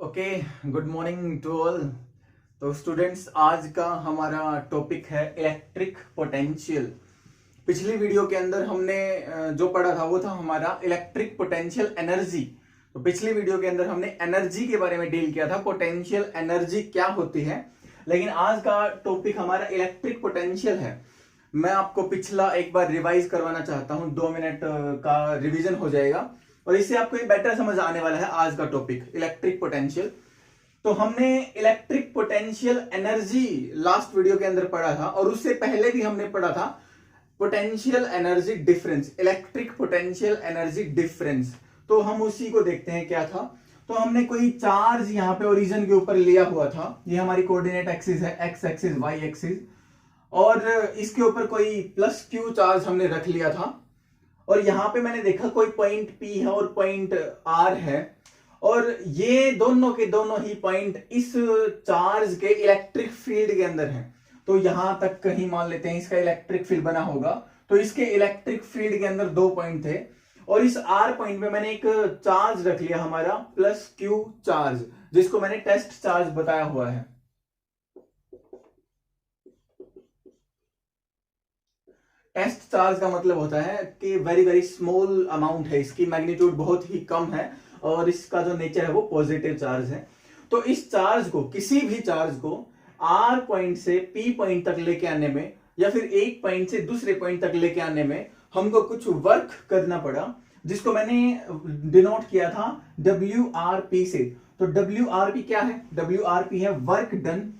Okay, good morning to all. तो students, आज का हमारा टॉपिक है इलेक्ट्रिक पोटेंशियल। पिछली वीडियो के अंदर हमने जो पढ़ा था वो था हमारा इलेक्ट्रिक पोटेंशियल एनर्जी। तो पिछली वीडियो के अंदर हमने एनर्जी के बारे में डील किया था, पोटेंशियल एनर्जी क्या होती है। लेकिन आज का टॉपिक हमारा इलेक्ट्रिक पोटेंशियल है। मैं आपको पिछला एक बार रिवाइज करवाना चाहता हूं, 2 मिनट का रिवीजन हो जाएगा और इससे आपको ये बेटर समझ आने वाला है आज का टॉपिक इलेक्ट्रिक पोटेंशियल। तो हमने electric potential energy last video के अंदर पढ़ा था और उससे पहले भी हमने पढ़ा था potential energy difference, electric potential energy difference. तो हम उसी को देखते हैं क्या था। तो हमने कोई चार्ज यहाँ पे ओरिजिन के ऊपर लिया हुआ था, ये हमारी कोऑर्डिनेट एक्सिस है, एक्स एक्सिस वाई एक्सिस, और इसके ऊपर कोई प्लस क्यू चार्ज हमने रख लिया था। और यहां पे मैंने देखा कोई पॉइंट P है और पॉइंट R है, और ये दोनों के दोनों ही पॉइंट इस चार्ज के इलेक्ट्रिक फील्ड के अंदर हैं। तो यहां तक कहीं मान लेते हैं इसका इलेक्ट्रिक फील्ड बना होगा। तो इसके इलेक्ट्रिक फील्ड के अंदर 2 पॉइंट थे और इस R पॉइंट पे मैंने एक चार्ज रख लिया हमारा प्लस Q चार्ज, जिसको मैंने टेस्ट चार्ज बताया हुआ है। टेस्ट चार्ज का मतलब होता है कि वेरी वेरी स्मॉल अमाउंट है, इसकी मैग्नीट्यूड बहुत ही कम है और इसका जो नेचर है वो पॉजिटिव चार्ज है। तो इस चार्ज को, किसी भी चार्ज को R पॉइंट से P पॉइंट तक लेके आने में या फिर एक पॉइंट से दूसरे पॉइंट तक लेके आने में हमको कुछ वर्क करना पड़ा, जिसको मैंने डिनोट किया था WRP से। तो WRP क्या है? WRP है work done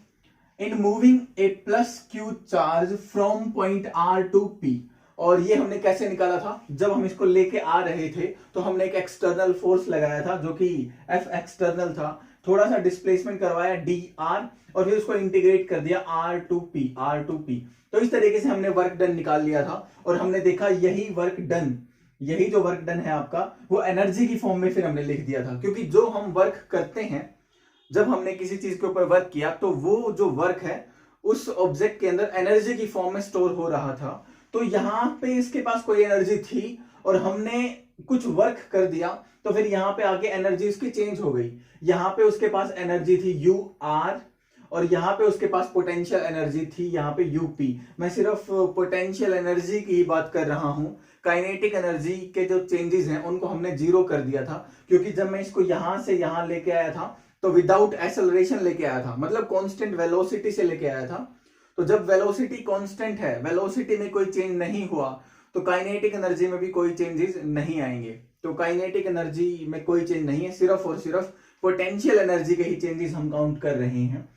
in moving a plus q charge from point R to P। और ये हमने कैसे निकाला था? जब हम इसको लेके आ रहे थे तो हमने एक एक्सटर्नल फोर्स लगाया था जो कि F एक्सटर्नल था, थोड़ा सा डिस्प्लेसमेंट करवाया dr और फिर उसको इंटीग्रेट कर दिया R टू P। तो इस तरीके से हमने वर्क डन निकाल लिया था और हमने देखा यही वर्क डन, यही जो वर्क डन है आपका, वो एनर्जी की फॉर्म में फिर हमने लिख दिया था। क्योंकि जो हम वर्क करते हैं, जब हमने किसी चीज के ऊपर वर्क किया तो वो जो वर्क है उस ऑब्जेक्ट के अंदर एनर्जी की फॉर्म में स्टोर हो रहा था। तो यहां पे इसके पास कोई एनर्जी थी और हमने कुछ वर्क कर दिया, तो फिर यहां पे आके एनर्जी उसकी चेंज हो गई। यहां पे उसके पास एनर्जी थी UR और यहां पे उसके पास पोटेंशियल एनर्जी थी यहां पे UP। मैं सिर्फ पोटेंशियल एनर्जी की ही बात कर रहा हूं। काइनेटिक एनर्जी के जो चेंजेस हैं उनको हमने जीरो कर दिया था, क्योंकि जब मैं इसको यहां से यहां लेके आया था तो विदाउट एक्सेलरेशन लेके आया था, मतलब कांस्टेंट वेलोसिटी से लेके आया था। तो जब वेलोसिटी कांस्टेंट है, वेलोसिटी में कोई चेंज नहीं हुआ, तो काइनेटिक एनर्जी में भी कोई चेंजेस नहीं आएंगे। तो काइनेटिक एनर्जी में कोई चेंज नहीं है, सिर्फ और सिर्फ पोटेंशियल एनर्जी के ही चेंजेस हम काउंट कर रहे हैं।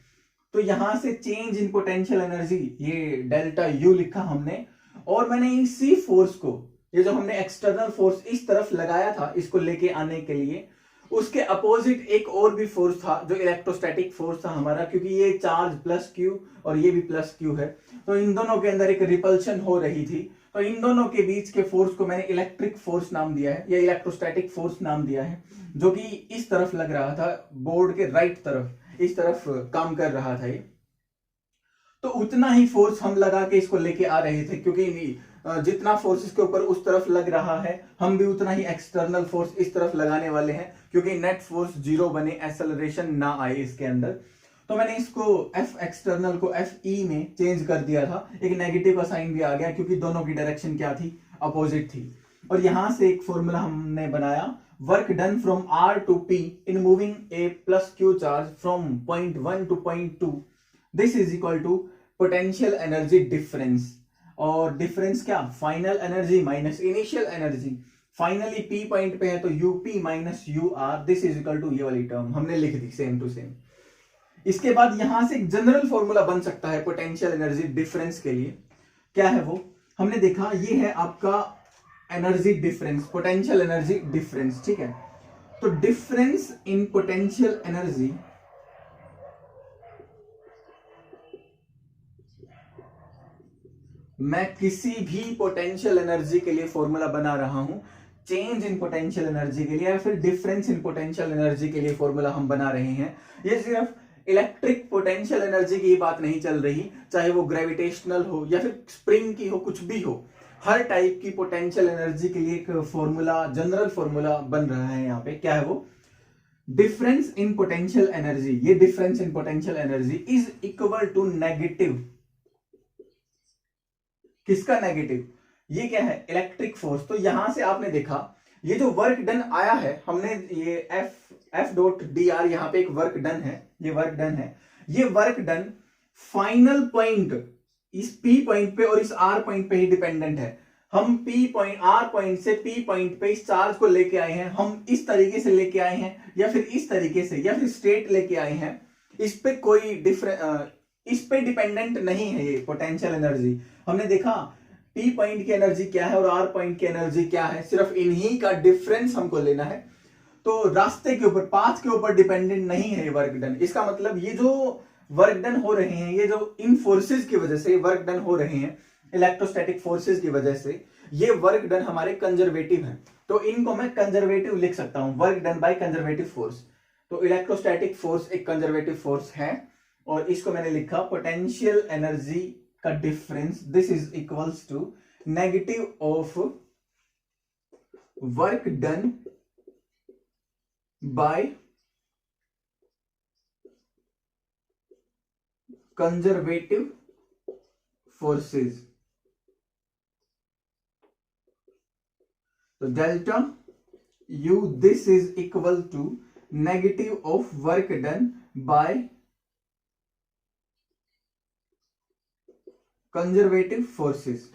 तो यहां से चेंज इन पोटेंशियल एनर्जी, ये डेल्टा U लिखा हमने, और मैंने इसी फोर्स को, ये जो हमने एक्सटर्नल फोर्स इस तरफ लगाया था इसको लेके आने के लिए, उसके अपोजिट एक और भी फोर्स था जो इलेक्ट्रोस्टैटिक फोर्स था हमारा, क्योंकि ये चार्ज प्लस Q और ये भी प्लस Q है। तो इन दोनों के अंदर एक रिपल्शन हो रही थी। तो इन दोनों के बीच के फोर्स को मैंने इलेक्ट्रिक फोर्स नाम दिया है या इलेक्ट्रोस्टैटिक फोर्स नाम दिया है, जो कि इस तरफ लग रहा था, बोर्ड के राइट तरफ, इस तरफ काम कर रहा था ये। तो उतना ही फोर्स हम लगा के इसको लेके आ रहे थे, क्योंकि जितना फोर्स इसके ऊपर उस तरफ लग रहा है, हम भी उतना ही एक्सटर्नल फोर्स इस तरफ लगाने वाले हैं, क्योंकि नेट फोर्स 0 बने, एक्सेलरेशन ना आए इसके अंदर। तो मैंने इसको F एक्सटर्नल को FE में चेंज कर दिया था, एक नेगेटिव का साइन भी आ गया क्योंकि दोनों की डायरेक्शन क्या थी? अपोजिट थी। और यहां से एक फॉर्मूला हमने बनाया, work done from R to P in moving a plus Q charge from point 1 to point 2, this is equal to potential energy difference. और डिफरेंस क्या? Final energy minus initial energy. Finally P point पे है तो UP minus UR, this is equal to ये वाली term हमने लिख the same to same. इसके बाद यहां से एक जनरल फॉर्मूला बन सकता है पोटेंशियल एनर्जी डिफरेंस के लिए। क्या है वो? हमने देखा ये है आपका energy difference, potential energy difference, ठीक है। तो डिफरेंस इन पोटेंशियल एनर्जी मैं किसी भी पोटेंशियल एनर्जी के लिए फॉर्मूला बना रहा हूं, चेंज इन पोटेंशियल एनर्जी के लिए या फिर डिफरेंस इन पोटेंशियल एनर्जी के लिए फॉर्मूला हम बना रहे हैं। ये सिर्फ इलेक्ट्रिक पोटेंशियल एनर्जी की बात नहीं चल रही, चाहे वो ग्रेविटेशनल हो या फिर स्प्रिंग की हो, कुछ भी हो, हर टाइप की पोटेंशियल एनर्जी के लिए एक फॉर्मूला, जनरल फॉर्मूला बन रहा है यहाँ पे। क्या है वो? डिफरेंस इन पोटेंशियल एनर्जी, ये difference in potential energy is equal to negative, किसका नेगेटिव, ये क्या है, इलेक्ट्रिक फोर्स। तो यहां से आपने देखा ये जो वर्क डन आया है, हमने ये एफ डॉट डी आर, यहां पे एक वर्क डन है, ये वर्क डन है, ये वर्क डन फाइनल पॉइंट इस पी पॉइंट पे और इस आर पॉइंट पे ही डिपेंडेंट है। हम पी पॉइंट, आर पॉइंट से पी पॉइंट पे इस चार्ज को लेके आए हैं, हम इस तरीके से लेके आए हैं या फिर इस तरीके से या फिर स्ट्रेट लेके आए हैं, इस पे कोई इस पे डिपेंडेंट नहीं है ये पोटेंशियल एनर्जी। हमने देखा पी पॉइंट की एनर्जी क्या है और आर पॉइंट की एनर्जी क्या है, सिर्फ इन्हीं का डिफरेंस हमको लेना है। तो रास्ते के ऊपर, पाथ के ऊपर डिपेंडेंट नहीं है ये वर्क डन। इसका मतलब ये जो वर्क डन हो रहे हैं, ये जो इन फोर्सेस की वजह से वर्क डन हो रहे हैं, इलेक्ट्रोस्टैटिक फोर्सेस की वजह से, ये वर्क डन हमारे कंजर्वेटिव हैं। तो इनको मैं कंजर्वेटिव लिख सकता हूं, work done by conservative force. तो इलेक्ट्रोस्टैटिक फोर्स एक कंजर्वेटिव फोर्स है और इसको मैंने लिखा पोटेंशियल एनर्जी का difference, this is equals to negative of work done by conservative forces. तो delta U this is equal to negative of work done by conservative forces.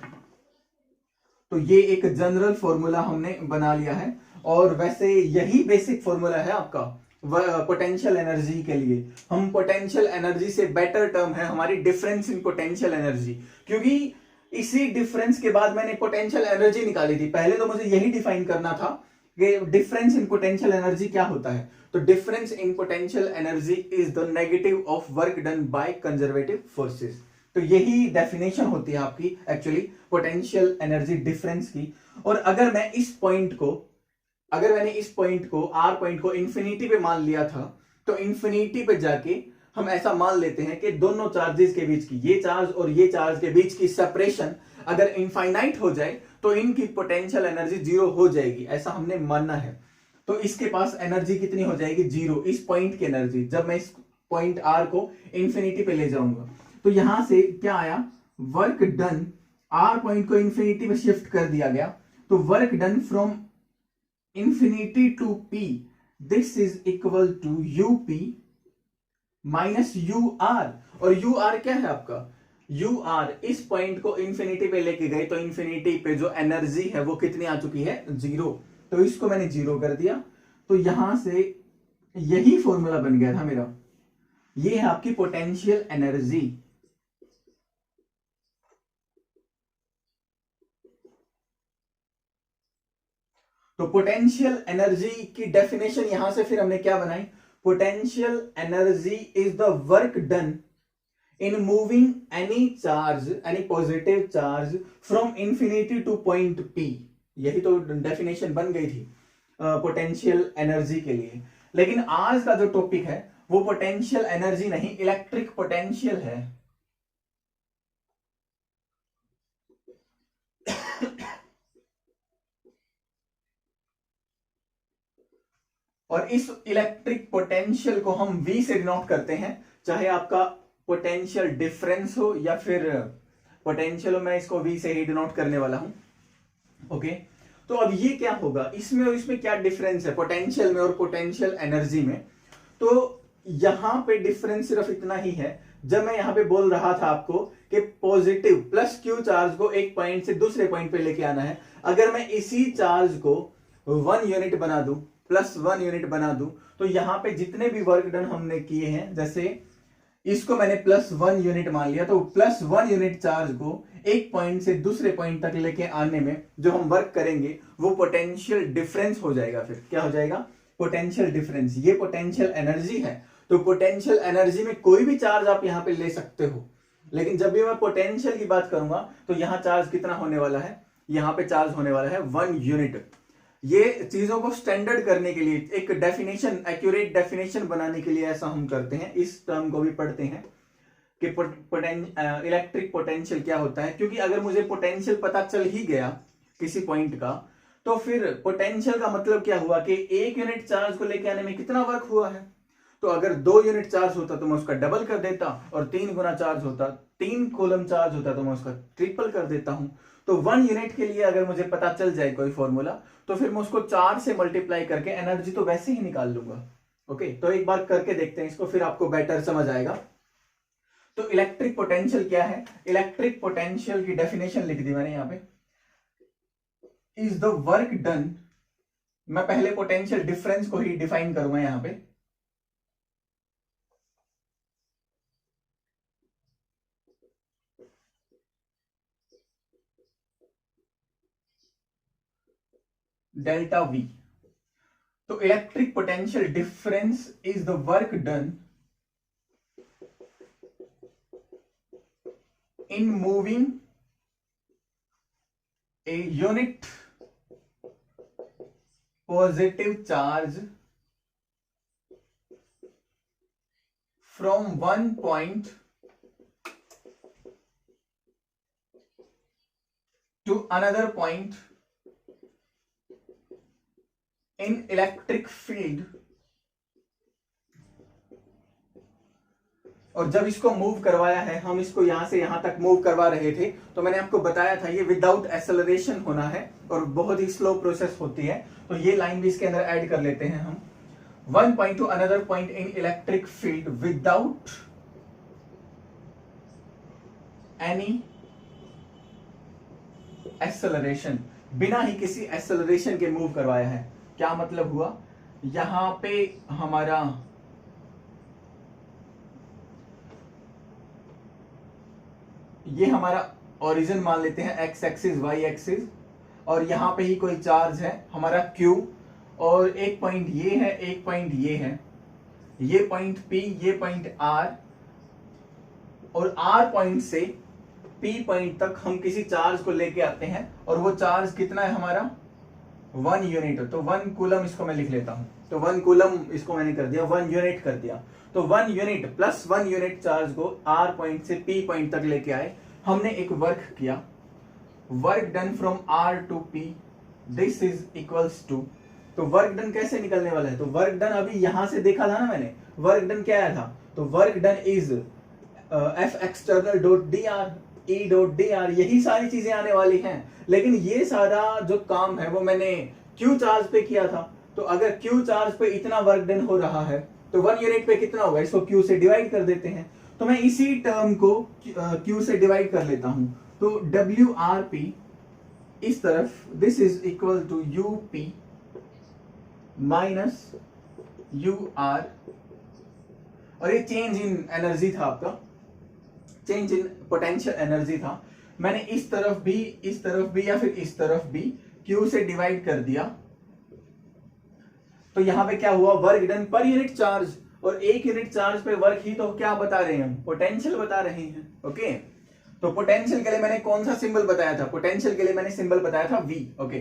तो ये एक जनरल फॉर्मूला हमने बना लिया है और वैसे यही बेसिक फॉर्मूला है आपका पोटेंशियल एनर्जी के लिए। हम पोटेंशियल एनर्जी से बेटर टर्म है हमारी डिफरेंस इन पोटेंशियल एनर्जी, क्योंकि इसी डिफरेंस के बाद मैंने पोटेंशियल एनर्जी निकाली थी। पहले तो मुझे यही डिफाइन करना था कि डिफरेंस इन पोटेंशियल एनर्जी क्या होता है। तो difference in potential energy is the negative of work done by conservative forces. तो यही डेफिनेशन होती है आपकी एक्चुअली पोटेंशियल एनर्जी डिफरेंस की। और अगर मैं इस पॉइंट को, अगर मैंने इस पॉइंट को, आर पॉइंट को इंफिनिटी पे मान लिया था, तो इंफिनिटी पे जाके हम ऐसा मान लेते हैं कि दोनों चार्जेस के बीच की, ये चार्ज और ये चार्ज के बीच की सेपरेशन अगर इनफाइनाइट हो जाए तो इनकी पोटेंशियल एनर्जी जीरो हो जाएगी, ऐसा हमने मानना है। तो इसके पास एनर्जी कितनी हो जाएगी, जीरो, इस पॉइंट की एनर्जी, जब मैं इस पॉइंट आर को इंफिनिटी पे ले जाऊंगा। तो यहां से क्या आया, वर्क डन, आर पॉइंट को इंफिनिटी पे शिफ्ट कर दिया गया, तो work done from infinity to P, this is equal to UP minus U R. और यू आर क्या है आपका, यू आर इस पॉइंट को इंफिनिटी पे लेके गए तो इंफिनिटी पे जो एनर्जी है वो कितनी आ चुकी है, जीरो। तो इसको मैंने जीरो कर दिया। तो यहां से यही फॉर्मूला बन गया था मेरा, ये है आपकी पोटेंशियल एनर्जी। तो पोटेंशियल एनर्जी की डेफिनेशन यहां से फिर हमने क्या बनाई, potential energy is the work done in moving any charge, any positive charge from infinity two point P. यही तो डेफिनेशन बन गई थी पोटेंशियल एनर्जी के लिए। लेकिन आज का जो टॉपिक है वो पोटेंशियल एनर्जी नहीं, इलेक्ट्रिक पोटेंशियल है। और इस इलेक्ट्रिक पोटेंशियल को हम V से डिनोट करते हैं, चाहे आपका पोटेंशियल डिफरेंस हो या फिर पोटेंशियल हो, मैं इसको V से ही डिनोट करने वाला हूं। ओके, तो अब ये क्या होगा, इसमें और इसमें क्या डिफरेंस है, पोटेंशियल में और पोटेंशियल एनर्जी में। तो यहां पे डिफरेंस सिर्फ इतना ही है, जब मैं यहां पे बोल रहा था आपको कि पॉजिटिव प्लस क्यू चार्ज को एक पॉइंट से दूसरे पॉइंट पे लेके आना है, अगर मैं इसी चार्ज को 1 यूनिट बना दूं, +1 यूनिट बना दूं, तो यहां पे जितने भी वर्क डन हमने किए हैं, जैसे इसको मैंने +1 यूनिट मान लिया, तो +1 यूनिट चार्ज को एक पॉइंट से दूसरे पॉइंट तक लेके आने में जो हम वर्क करेंगे वो पोटेंशियल डिफरेंस हो जाएगा। फिर क्या हो जाएगा, पोटेंशियल डिफरेंस। ये पोटेंशियल एनर्जी है। तो पोटेंशियल एनर्जी में कोई भी चार्ज आप यहां पे ले सकते हो, लेकिन जब भी मैं पोटेंशियल की बात करूंगा तो यहां चार्ज कितना होने वाला है, यहां पे चार्ज होने वाला है 1 यूनिट। ये चीजों को स्टैंडर्ड करने के लिए, एक डेफिनेशन, एक्यूरेट डेफिनेशन बनाने के लिए ऐसा हम करते हैं। इस टर्म को भी पढ़ते हैं कि इलेक्ट्रिक पोटेंशियल क्या होता है, क्योंकि अगर मुझे पोटेंशियल पता चल ही गया किसी पॉइंट का, तो फिर पोटेंशियल का मतलब क्या हुआ कि 1 यूनिट चार्ज को लेके आने में कितना वर्क हुआ है। तो अगर 2 यूनिट चार्ज होता तो मैं उसका डबल कर देता, और 3 गुना चार्ज होता, 3 कूलम चार्ज होता तो मैं उसका ट्रिपल कर देता हूं। तो 1 यूनिट के लिए अगर मुझे पता चल जाए कोई फॉर्मूला, तो फिर मैं उसको 4 से मल्टीप्लाई करके एनर्जी तो वैसे ही निकाल लूंगा। ओके, तो एक बार करके देखते हैं इसको, फिर आपको बेटर समझ आएगा। तो इलेक्ट्रिक पोटेंशियल क्या है? इलेक्ट्रिक पोटेंशियल की डेफिनेशन लिख दी मैंने यहां पे, इज द वर्क डन। मैं पहले पोटेंशियल डिफरेंस को ही डिफाइन करूंगा यहां पे। Delta V. तो electric potential difference is the work done in moving a unit positive charge from one point to another point in electric field। और जब इसको मूव करवाया है, हम इसको यहां से यहां तक मूव करवा रहे थे, तो मैंने आपको बताया था ये विदाउट एक्सेलरेशन होना है और बहुत ही स्लो प्रोसेस होती है। तो ये लाइन भी इसके अंदर ऐड कर लेते हैं हम। One point two another point in electric field without any acceleration, बिना ही किसी एक्सेलरेशन के मूव करवाया है। क्या मतलब हुआ? यहां पे हमारा ये हमारा ओरिजिन मान लेते हैं, एक्स एक्सिस वाई एक्सिस, और यहां पे ही कोई चार्ज है हमारा Q, और एक पॉइंट ये है, एक पॉइंट ये है, ये पॉइंट P, ये पॉइंट R, और R पॉइंट से P पॉइंट तक हम किसी चार्ज को लेके आते हैं, और वो चार्ज कितना है हमारा? 1 यूनिट। तो 1 कूलम इसको मैं लिख लेता हूं। तो 1 कूलम इसको मैंने कर दिया, 1 यूनिट कर दिया। तो 1 यूनिट प्लस 1 यूनिट चार्ज को R पॉइंट से P पॉइंट तक लेके आए, हमने एक वर्क किया। Work done from R to P, this is equals to. तो वर्क डन कैसे निकलने वाला है? तो वर्क डन अभी यहां से देखा था ना मैंने, वर्क डन क्या आया था? तो work done is F external dot dr, E dot dr, यही सारी चीजें आने वाली हैं। लेकिन ये सारा जो काम है वो मैंने Q चार्ज पे किया था। तो अगर Q चार्ज पे इतना वर्क डन हो रहा है, तो 1 यूनिट पे कितना होगा? इसको Q से डिवाइड कर देते हैं। तो मैं इसी टर्म को Q से डिवाइड कर लेता हूं। तो WRP इस तरफ, this is equal to UP minus UR, और ये चेंज इन एनर्जी था आपका, चेंज इन पोटेंशियल एनर्जी था। मैंने इस तरफ भी, इस तरफ भी, या फिर इस तरफ भी Q से डिवाइड कर दिया। तो यहां पे क्या हुआ? Work done per unit charge, और 1 यूनिट चार्ज पे वर्क ही तो क्या बता रहे हैं हम? पोटेंशियल बता रहे हैं। ओके, तो पोटेंशियल के लिए मैंने कौन सा सिंबल बताया था? पोटेंशियल के लिए मैंने सिंबल बताया था V। ओके,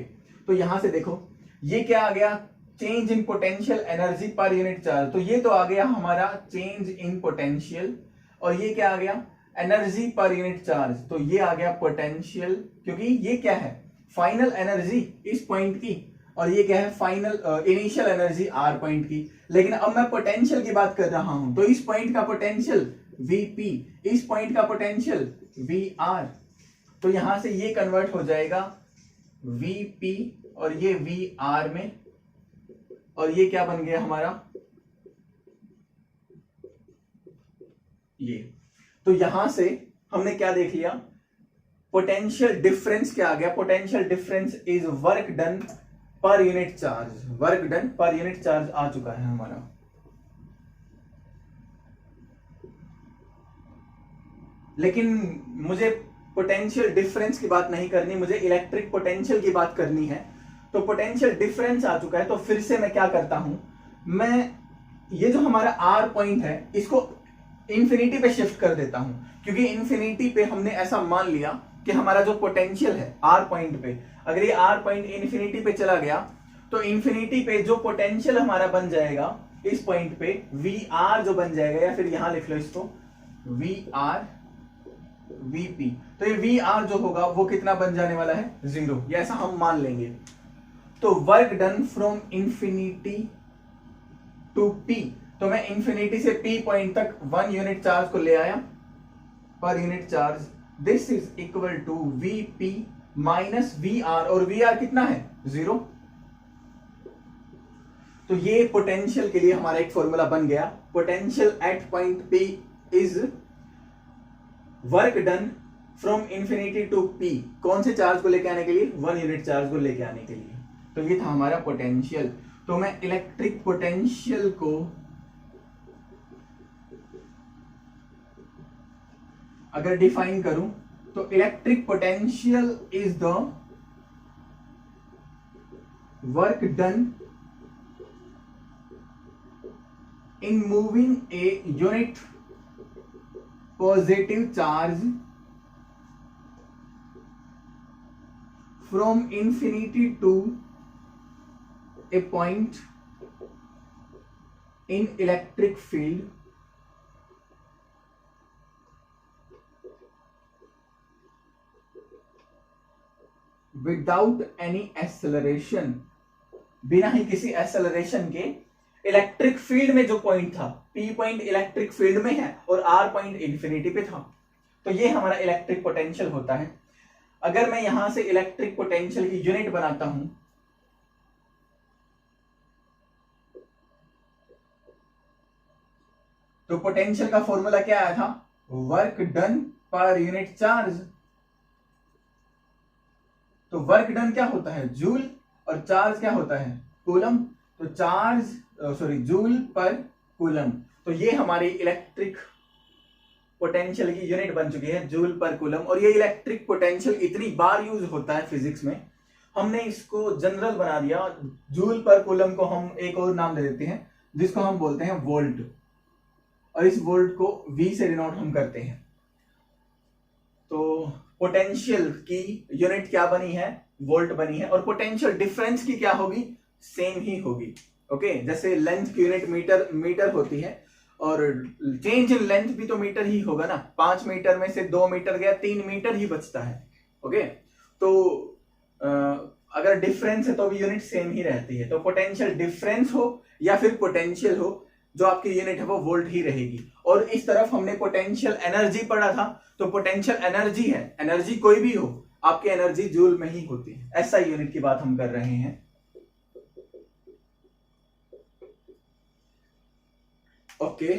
तो यहां से देखो ये क्या आ गया? चेंज इन पोटेंशियल एनर्जी पर यूनिट चार्ज। तो ये तो आ गया हमारा चेंज इन पोटेंशियल, और ये क्या आ गया? एनर्जी पर यूनिट चार्ज। तो ये आ गया पोटेंशियल, क्योंकि ये क्या है? फाइनल एनर्जी इस पॉइंट की, और ये क्या है? Final initial energy R point की। लेकिन अब मैं पोटेंशियल की बात कर रहा हूं, तो इस पॉइंट का पोटेंशियल VP, इस पॉइंट का पोटेंशियल VR। तो यहां से ये कन्वर्ट हो जाएगा VP और ये VR में, और ये क्या बन गया हमारा? ये। तो यहां से हमने क्या देख लिया? पोटेंशियल डिफरेंस क्या आ गया? Potential difference is work done per unit charge. Work done per unit charge आ चुका है हमारा। लेकिन मुझे पोटेंशियल डिफरेंस की बात नहीं करनी, मुझे इलेक्ट्रिक पोटेंशियल की बात करनी है। तो पोटेंशियल डिफरेंस आ चुका है, तो फिर से मैं क्या करता हूं? मैं ये जो हमारा R पॉइंट है इसको इंफिनिटी पे शिफ्ट कर देता हूं, क्योंकि इंफिनिटी पे हमने ऐसा मान लिया कि हमारा जो पोटेंशियल है R पॉइंट पे, अगर ये R पॉइंट इंफिनिटी पे चला गया, तो इंफिनिटी पे जो पोटेंशियल हमारा बन जाएगा इस पॉइंट पे VR जो बन जाएगा, या फिर यहां लिख लो इसको VR VP। तो ये VR जो होगा वो कितना बन जाने वाला है? 0। ये ऐसा हम मान लेंगे। तो work done from infinity to P, तो मैं इंफिनिटी से पी पॉइंट तक 1 यूनिट चार्ज को ले आया per unit charge, this is equal to Vp minus VR, और VR कितना है 0। तो ये पोटेंशियल के लिए हमारा एक फॉर्मूला बन गया, potential at point P is work done from infinity to P, कौन से चार्ज को लेके आने के लिए, 1 यूनिट चार्ज को लेके आने के लिए। तो ये था हमारा पोटेंशियल। तो मैं इलेक्ट्रिक पोटेंशियल को अगर डिफाइन करूं तो electric potential is the work done in moving a unit positive charge from infinity to a point in electric field without any acceleration, बिना ही किसी एक्सेलरेशन के इलेक्ट्रिक फील्ड में जो पॉइंट था, P पॉइंट इलेक्ट्रिक फील्ड में है और R point infinity पे था, तो ये हमारा इलेक्ट्रिक पोटेंशियल होता है। अगर मैं यहां से इलेक्ट्रिक पोटेंशियल की यूनिट बनाता हूं तो पोटेंशियल का फॉर्मूला क्या आया था, work done per unit charge. तो वर्क डन क्या होता है जूल और चार्ज क्या होता है कूलम, तो जूल पर कूलम। तो ये हमारी इलेक्ट्रिक पोटेंशियल की यूनिट बन चुकी है जूल पर कूलम। और ये इलेक्ट्रिक पोटेंशियल इतनी बार यूज होता है फिजिक्स में, हमने इसको जनरल बना दिया। जूल पर कूलम को हम एक और नाम दे देते हैं जिसको हम बोलते हैं वोल्ट, और इस वोल्ट को V से डिनोट हम करते हैं। तो पोटेंशियल की यूनिट क्या बनी है, वोल्ट बनी है, और पोटेंशियल डिफरेंस की क्या होगी, सेम ही होगी। ओके, जैसे लेंथ की यूनिट मीटर होती है और चेंज इन लेंथ भी तो मीटर ही होगा ना, 5 मीटर में से 2 मीटर गया, 3 मीटर ही बचता है। ओके, तो अगर डिफरेंस है तो भी यूनिट सेम ही रहती है। तो पोटेंशियल डिफरेंस हो या फिर पोटेंशियल हो, जो आपकी यूनिट है वो वोल्ट ही रहेगी। और इस तरफ हमने पोटेंशियल एनर्जी पढ़ा था, तो पोटेंशियल एनर्जी है, एनर्जी कोई भी हो, आपकी एनर्जी जूल में ही होती है। ऐसा यूनिट की बात हम कर रहे हैं। ओके